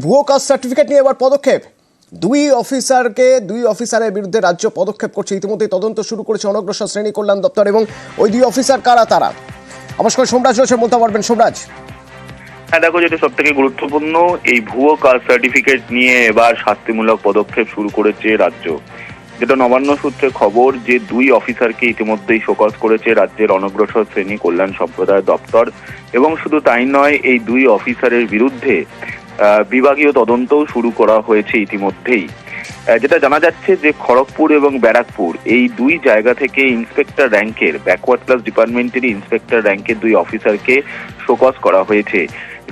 ভুয়ো caste certificate নিয়ে এবার পদক্ষেপ। দুই অফিসারের বিরুদ্ধে রাজ্য পদক্ষেপ করছে। ইতিমধ্যে তদন্ত শুরু করেছে অনগ্রসর শ্রেণী কল্যাণ দপ্তর। এবং ওই দুই অফিসার কারা তারা? আমার সঙ্গে সোমরাজ রয়েছে, বলতে পারবেন সোমরাজ? হ্যাঁ দেখো, যেটা সব থেকে গুরুত্বপূর্ণ, এই ভুয়ো কাস্ট সার্টিফিকেট নিয়ে এবার শাস্তিমূলক পদক্ষেপ শুরু করেছে রাজ্য। যেটা নবান্ন সূত্রে খবর, যে দুই অফিসারকে ইতিমধ্যেই শোকজ করেছে রাজ্যের অনগ্রসর শ্রেণী কল্যাণ সম্প্রদায় দপ্তর। এবং শুধু তাই নয়, এই দুই অফিসারের বিরুদ্ধে বিভাগীয় তদন্তও শুরু করা হয়েছে ইতিমধ্যেই। যেটা জানা যাচ্ছে যে খড়গপুর এবং ব্যারাকপুর এই দুই জায়গা থেকে ইন্সপেক্টর র্যাঙ্কের, ব্যাকওয়ার্ড ক্লাস ডিপার্টমেন্টেরই ইন্সপেক্টর র্যাঙ্কের দুই অফিসারকে শোকজ করা হয়েছে।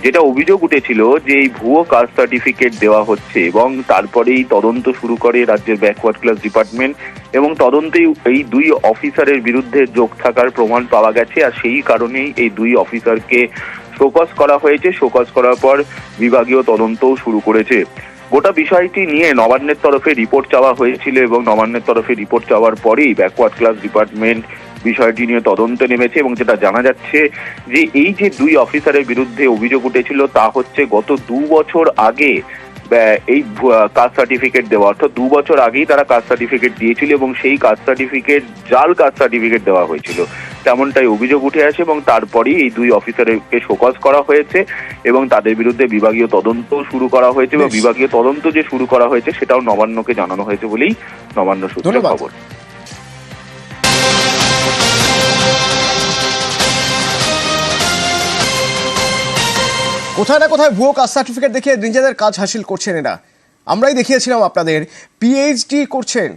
যেটা অভিযোগ উঠেছিল যে এই ভুয়ো কাস্ট সার্টিফিকেট দেওয়া হচ্ছে, এবং তারপরেই তদন্ত শুরু করে রাজ্যের ব্যাকওয়ার্ড ক্লাস ডিপার্টমেন্ট। এবং তদন্তেই এই দুই অফিসারের বিরুদ্ধে যোগ থাকার প্রমাণ পাওয়া গেছে, আর সেই কারণেই এই দুই অফিসারকে শোকজ করা হয়েছে। শোকজ করার পর বিভাগীয় তদন্তও শুরু করেছে। গোটা বিষয়টি নিয়ে নবান্নের তরফে রিপোর্ট চাওয়া হয়েছিল, এবং নবান্নের তরফে রিপোর্ট চাওয়ার পরেই ব্যাকওয়ার্ড ক্লাস ডিপার্টমেন্ট বিষয়টি নিয়ে তদন্তে নেমেছে। এবং যেটা জানা যাচ্ছে যে এই যে দুই অফিসারের বিরুদ্ধে অভিযোগ উঠেছিল, তা হচ্ছে গত 2 বছর আগে এই কাস্ট সার্টিফিকেট দেওয়া, অর্থাৎ 2 বছর আগেই তারা কাস্ট সার্টিফিকেট দিয়েছিল, এবং সেই কাস্ট সার্টিফিকেট জাল কাস্ট সার্টিফিকেট দেওয়া হয়েছিল, তেমনটাই অভিযোগ উঠে আসে। এবং তারপরেই এই দুই অফিসারকে শোকজ করা হয়েছে, এবং তাদের বিরুদ্ধে বিভাগীয় তদন্ত শুরু করা হয়েছে। এবং বিভাগীয় তদন্ত যে শুরু করা হয়েছে সেটাও নবান্নকে জানানো হয়েছে বলেই নবান্ন সূত্রে খবর। কোথায় না কোথায় ভুয়ো কাস্ট সার্টিফিকেট দেখিয়ে নিজেদের কাজ হাসিল করছেন এরা। আমরাই দেখিয়েছিলাম আপনাদের, পিএইচডি করছেন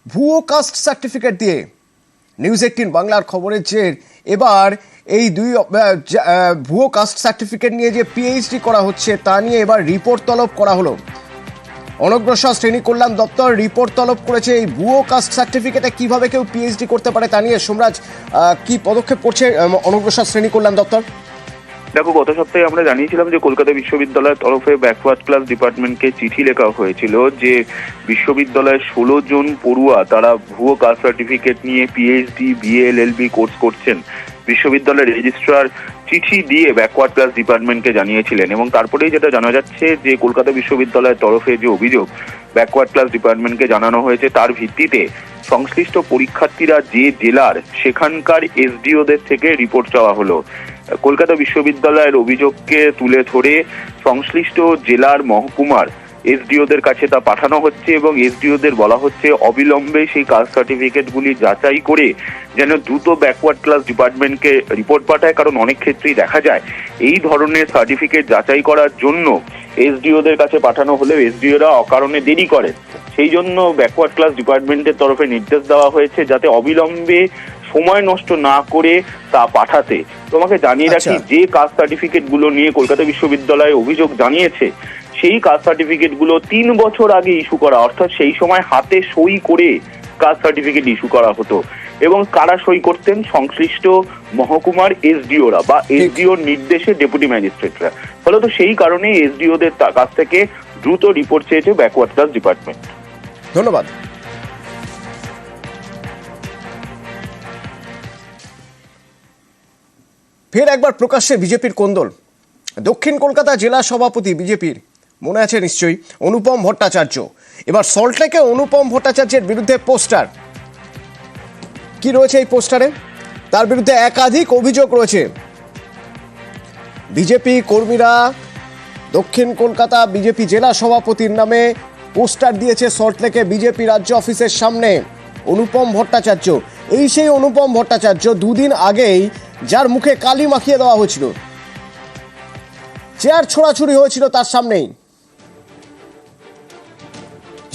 ভুয়ো কাস্ট সার্টিফিকেট দিয়ে। নিউজ 18 বাংলার খবরের জের এবার এই দুই ভুয়ো কাস্ট সার্টিফিকেট নিয়ে যে পিএইচডি করা হচ্ছে তা নিয়ে এবার রিপোর্ট তলব করা হলো। অনগ্রসর শ্রেণী কল্যাণ দপ্তর রিপোর্ট তলব করেছে এই ভুয়ো কাস্ট সার্টিফিকেটে কিভাবে কেউ পিএইচডি করতে পারে তা নিয়ে। সোমরাজ, কি পদক্ষেপ করছে অনগ্রসর শ্রেণী কল্যাণ দপ্তর? দেখো, গত সপ্তাহে আমরা জানিয়েছিলাম যে কলকাতা বিশ্ববিদ্যালয়ের তরফে ব্যাকওয়ার্ড ক্লাস ডিপার্টমেন্টকে চিঠি লেখা হয়েছিল যে বিশ্ববিদ্যালয়ের 16 জন পড়ুয়া তারা ভুয়ো কাস্ট সার্টিফিকেট নিয়ে পিএইচডি, বিএ, এলএলবি কোর্স করছেন। বিশ্ববিদ্যালয়ের রেজিস্ট্রার চিঠি দিয়ে ব্যাকওয়ার্ড ক্লাস ডিপার্টমেন্টকে জানিয়েছিলেন। এবং তারপরেই যেটা জানা যাচ্ছে যে কলকাতা বিশ্ববিদ্যালয়ের তরফে যে অভিযোগ ব্যাকওয়ার্ড ক্লাস ডিপার্টমেন্টকে জানানো হয়েছে, তার ভিত্তিতে সংশ্লিষ্ট পরীক্ষার্থীরা যে জেলার, সেখানকার এসডিওদের থেকে রিপোর্ট চাওয়া হলো। কলকাতা বিশ্ববিদ্যালয়ের অভিযোগকে তুলে ধরে সংশ্লিষ্ট জেলার মহকুমার এসডিওদের কাছে তা পাঠানো হচ্ছে, এবং এসডিওদের বলা হচ্ছে অবিলম্বে সেই কাস্ট সার্টিফিকেটগুলি যাচাই করে যেন দ্রুত ব্যাকওয়ার্ড ক্লাস ডিপার্টমেন্টকে রিপোর্ট পাঠায়। কারণ অনেক ক্ষেত্রেই দেখা যায় এই ধরনের সার্টিফিকেট যাচাই করার জন্য এসডিওদের কাছে পাঠানো হলেও এসডিওরা অকারণে দেরি করে। সেই জন্য ব্যাকওয়ার্ড ক্লাস ডিপার্টমেন্টের তরফে নির্দেশ দেওয়া হয়েছে যাতে অবিলম্বে, সময় নষ্ট না করে তা পাঠাতে। তোমাকে জানিয়ে রাখি, যে কাস্ট সার্টিফিকেট গুলো নিয়ে কলকাতা বিশ্ববিদ্যালয়ে অভিযোগ জানিয়েছে, সেই কাস্ট সার্টিফিকেট গুলো 3 বছর আগে ইস্যু করা, অর্থাৎ সেই সময় হাতে সই করে কাস্ট সার্টিফিকেট ইস্যু করা হতো। এবং কারা সই করতেন? সংশ্লিষ্ট মহকুমার এসডিওরা বা এসডিওর নির্দেশে ডেপুটি ম্যাজিস্ট্রেটরা। ফলত সেই কারণে এসডিওদের কাছ থেকে দ্রুত রিপোর্ট চেয়েছে ব্যাকওয়ার্ড ক্লাস ডিপার্টমেন্ট। ধন্যবাদ। ফের একবার প্রকাশ্যে বিজেপির কোন্দল। দক্ষিণ কলকাতা জেলা সভাপতি বিজেপির, মনে আছে নিশ্চয়ই, অনুপম ভট্টাচার্য। এবার সল্টলেকে অনুপম ভট্টাচার্যের বিরুদ্ধে পোস্টার। কি রয়েছে এই পোস্টারে? তার বিরুদ্ধে একাধিক অভিযোগ রয়েছে। বিজেপি কর্মীরা দক্ষিণ কলকাতা বিজেপি জেলা সভাপতির নামে পোস্টার দিয়েছে সল্টলেকে বিজেপি রাজ্য অফিসের সামনে। অনুপম ভট্টাচার্য, এই সেই অনুপম ভট্টাচার্য 2 দিন আগেই যার মুখে কালি মাখিয়ে দেওয়া হয়েছিল, চেয়ার ছোড়াছুড়ি হয়েছিল তার সামনেই,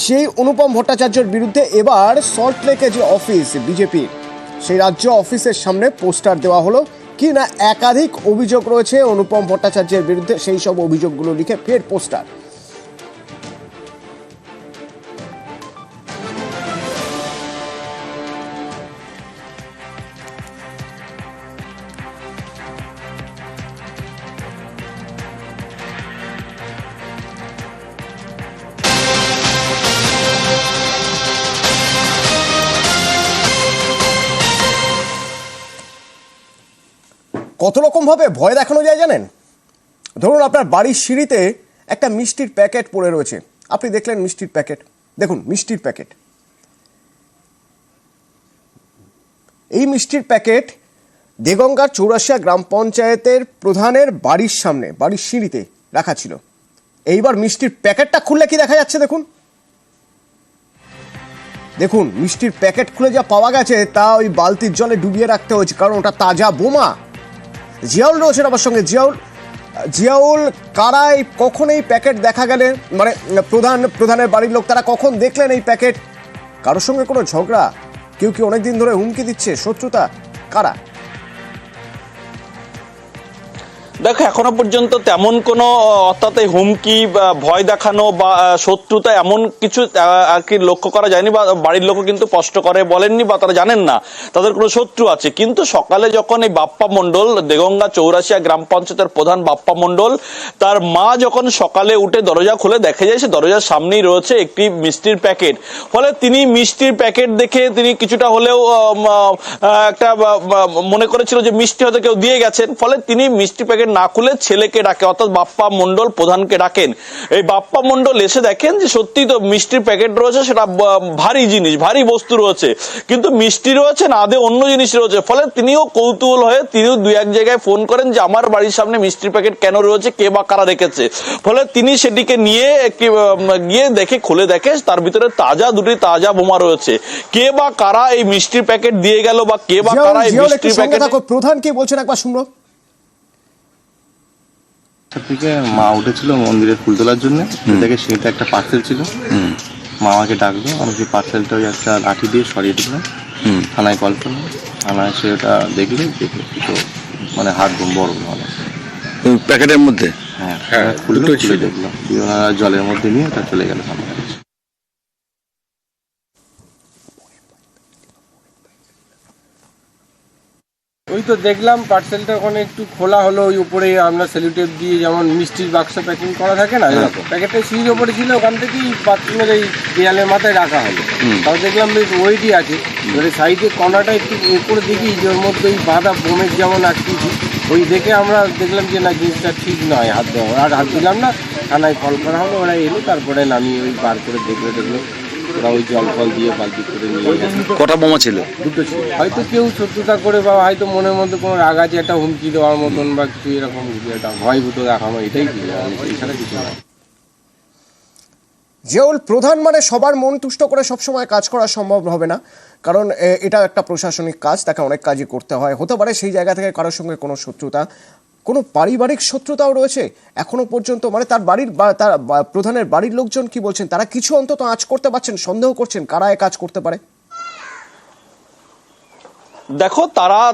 সেই অনুপম ভট্টাচার্যের বিরুদ্ধে এবার সল্টলেকে যে অফিস বিজেপি, সেই রাজ্য অফিসের সামনে পোস্টার দেওয়া হলো। কি না একাধিক অভিযোগ রয়েছে অনুপম ভট্টাচার্যের বিরুদ্ধে, সেই সব অভিযোগগুলো লিখে ফের পোস্টার। কত রকমভাবে ভয় দেখানো যায় জানেন? ধরুন আপনার বাড়ির সিঁড়িতে একটা মিষ্টির প্যাকেট পড়ে রয়েছে। আপনি দেখলেন মিষ্টির প্যাকেট, দেখুন মিষ্টির প্যাকেট, এই মিষ্টির প্যাকেট দেগঙ্গার চৌরাশিয়া গ্রাম পঞ্চায়েতের প্রধানের বাড়ির সামনে, বাড়ির সিঁড়িতে রাখা ছিল। এইবার মিষ্টির প্যাকেটটা খুললে কি দেখা যাচ্ছে দেখুন, দেখুন মিষ্টির প্যাকেট খুলে যা পাওয়া গেছে তা ওই বালতির জলে ডুবিয়ে রাখতে হয়েছে, কারণ ওটা তাজা বোমা। জিয়াউল রয়েছেন আমার সঙ্গে। জিয়াউল, কারাই কখন এই প্যাকেট দেখা গেলে, মানে প্রধানের বাড়ির লোক তারা কখন দেখলেন এই প্যাকেট? কারোর সঙ্গে কোনো ঝগড়া, কেউ কি অনেকদিন ধরে হুমকি দিচ্ছে, শত্রুতা, কারা? দেখো, এখনো পর্যন্ত তেমন কোনো অর্থাৎ হুমকি বা ভয় দেখানো বা শত্রুতা এমন কিছু আর কি লক্ষ্য করা যায়নি, বা বাড়ির লোকও কিন্তু স্পষ্ট করে বলেননি বা তারা জানেন না তাদের কোনো শত্রু আছে। কিন্তু সকালে যখন এই বাপ্পা মণ্ডল, দেগঙ্গা চৌরাশিয়া গ্রাম পঞ্চায়েতের প্রধান বাপ্পা মণ্ডল, তার মা যখন সকালে উঠে দরজা খুলে দেখে যায় সে দরজার সামনেই রয়েছে একটি মিষ্টির প্যাকেট। ফলে তিনি মিষ্টির প্যাকেট দেখে তিনি কিছুটা হলেও একটা মনে করেছিল যে মিষ্টি হয়তো কেউ দিয়ে গেছেন। ফলে তিনি মিষ্টি প্যাকেট না খুলে ছেলেকে ডাকে, অর্থাৎ বাপ্পা মণ্ডল প্রধানকে ডাকেন। এই বাপ্পা মণ্ডল এসে দেখেন যে সত্যি তো মিষ্টির প্যাকেট রয়েছে, সেটা ভারী জিনিস, ভারী বস্তু রয়েছে, কিন্তু মিষ্টি রয়েছে না, আদে অন্য জিনিস রয়েছে। ফলে তিনিও কৌতূহল হয়ে তিনিও দুই এক জায়গায় ফোন করেন যে আমার বাড়ির সামনে মিষ্টির প্যাকেট কেন রয়েছে, কে বা কারা রেখেছে। ফলে তিনি সেটিকে নিয়ে গিয়ে দেখে, খুলে দেখে তার ভিতরে দুটি তাজা বোমা রয়েছে। কে বা কারা এই মিষ্টির প্যাকেট দিয়ে গেল বা কে বা কারা এই মিষ্টির প্যাকেট। প্রধান কি বলছেন একবার শুনবো। থেকে মা উঠেছিল মন্দিরের ফুল তোলার জন্য, দেখে সেটা একটা পার্সেল ছিল। মা আমাকে ডাকলো, আমি সেই পার্সেলটা ওই একটা লাঠি দিয়ে সরিয়ে দিলাম, থানায় কল করলাম। থানায় সে ওটা দেখলে তো মানে হাত বোম, বড় মানে প্যাকেটের মধ্যে, হ্যাঁ খুলে দেখলাম, ওনারা জলের মধ্যে নিয়ে ওটা চলে গেল থানায়। ওই তো দেখলাম পার্সেলটা ওখানে একটু খোলা হলো, ওই উপরে আমরা সেলুটেপ দিয়ে যেমন মিষ্টির বাক্স প্যাকিং করা থাকে না, এরকম প্যাকেটটা সিঁড়ির ওপরে ছিল, ওখান থেকেই বাথরুমের এই দেয়ালের মাথায় রাখা হলো। তাও দেখলাম বেশ ওয়েটই আছে, এবারে সাইডে কর্নারটা একটু উপরে দেখি যে ওর মধ্যে ওই বাঁধা বোমের যেমন আকৃতি, ওই দেখে আমরা দেখলাম যে না জিনিসটা ঠিক নয় হাত দেওয়া, আর হাত দিলাম না। থানায় কল করা হলো, ওরা এলো, তারপরে নামিয়ে ওই বার করে দেখলো ওরা ওই জল ফল দিয়ে বালতি করে নিয়ে গেছে। কটা বোমা ছিল? দুটো ছিল। হয়তো কেউ শত্রুতা করে বা হয়তো মনের মধ্যে কোনো রাগ আছে, একটা হুমকি দেওয়ার মতন বা কিছু এরকম একটা ভয়ভূত দেখানো, এটাই ছিল, এছাড়া কিছু না। জিয়াউল, প্রধান মানে সবার মন তুষ্ট করে সবসময় কাজ করা সম্ভব হবে না, কারণ এটা একটা প্রশাসনিক কাজ, তাকে অনেক কাজই করতে হয়। হতে পারে সেই জায়গা থেকে কারোর সঙ্গে কোনো শত্রুতা, কোনো পারিবারিক শত্রুতাও রয়েছে এখনো পর্যন্ত, মানে তার বাড়ির বা তার প্রধানের বাড়ির লোকজন কি বলছেন, তারা কিছু অন্তত আঁচ করতে পারছেন, সন্দেহ করছেন কারা এ কাজ করতে পারে? দেখো,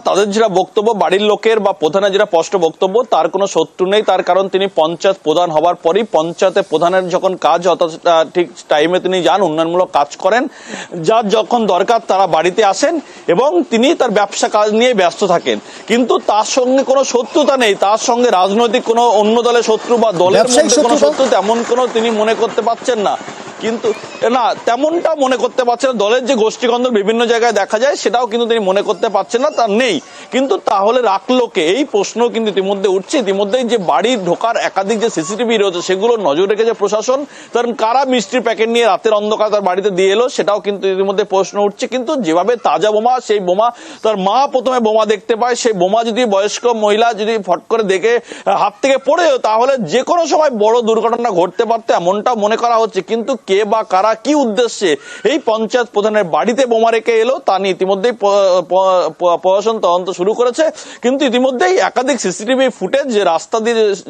তাদের যেটা বক্তব্য, বাড়ির লোকের বা প্রধানের যেটা স্পষ্ট বক্তব্য, তার কোনো শত্রু নেই। তার কারণ তিনি পঞ্চায়েত প্রধান হবার পরই পঞ্চায়েতের প্রধানের যখন কাজ, অর্থাৎ ঠিক টাইমে তিনি যান, উন্নয়নমূলক কাজ করেন, যার যখন দরকার তারা বাড়িতে আসেন এবং তিনি তার ব্যবসা কাজ নিয়ে ব্যস্ত থাকেন। কিন্তু তার সঙ্গে কোনো শত্রুতা নেই, তার সঙ্গে রাজনৈতিক কোনো অন্য দলের শত্রু বা দলের মধ্যে কোনো শত্রু তেমন কোনো তিনি মনে করতে পারছেন না। কিন্তু না, তেমনটা মনে করতে পারছে না। দলের যে গোষ্ঠীকন্দল বিভিন্ন জায়গায় দেখা যায় সেটাও কিন্তু তিনি মনে করতে পারছেন না, তার নেই। কিন্তু তাহলে রাখলো কে, এই প্রশ্ন কিন্তু ইতিমধ্যে উঠছে। ইতিমধ্যেই যে বাড়ির ঢোকার একাধিক যে সিসিটিভি রয়েছে সেগুলো নজর রেখেছে প্রশাসন, কারণ কারা মিষ্টির প্যাকেট নিয়ে রাতের অন্ধকার তার বাড়িতে দিয়ে এলো সেটাও কিন্তু ইতিমধ্যে প্রশ্ন উঠছে। কিন্তু যেভাবে তাজা বোমা, সেই বোমা তার মা প্রথমে বোমা দেখতে পায়, সেই বোমা যদি বয়স্ক মহিলা যদি ফট করে দেখে হাত থেকে পড়ে, তাহলে যে কোনো সময় বড় দুর্ঘটনা ঘটতে পারত, এমনটা মনে করা হচ্ছে। কিন্তু কে বা কারা কি উদ্দেশ্যে এই পঞ্চায়েত প্রধানের বাড়িতে বোমা রেখে এলো তা নিয়ে ইতিমধ্যেই প্রশাসন তদন্ত শুরু করেছে। কিন্তু ইতিমধ্যেই একাধিক সিসিটিভি ফুটেজ,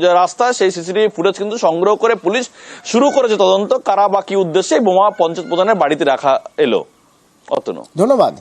যে রাস্তায় সেই সিসিটিভি ফুটেজ কিন্তু সংগ্রহ করে পুলিশ শুরু করেছে তদন্ত, কারা বা কি উদ্দেশ্যে বোমা পঞ্চায়েত প্রধানের বাড়িতে রাখা এলো। অতনু, ধন্যবাদ।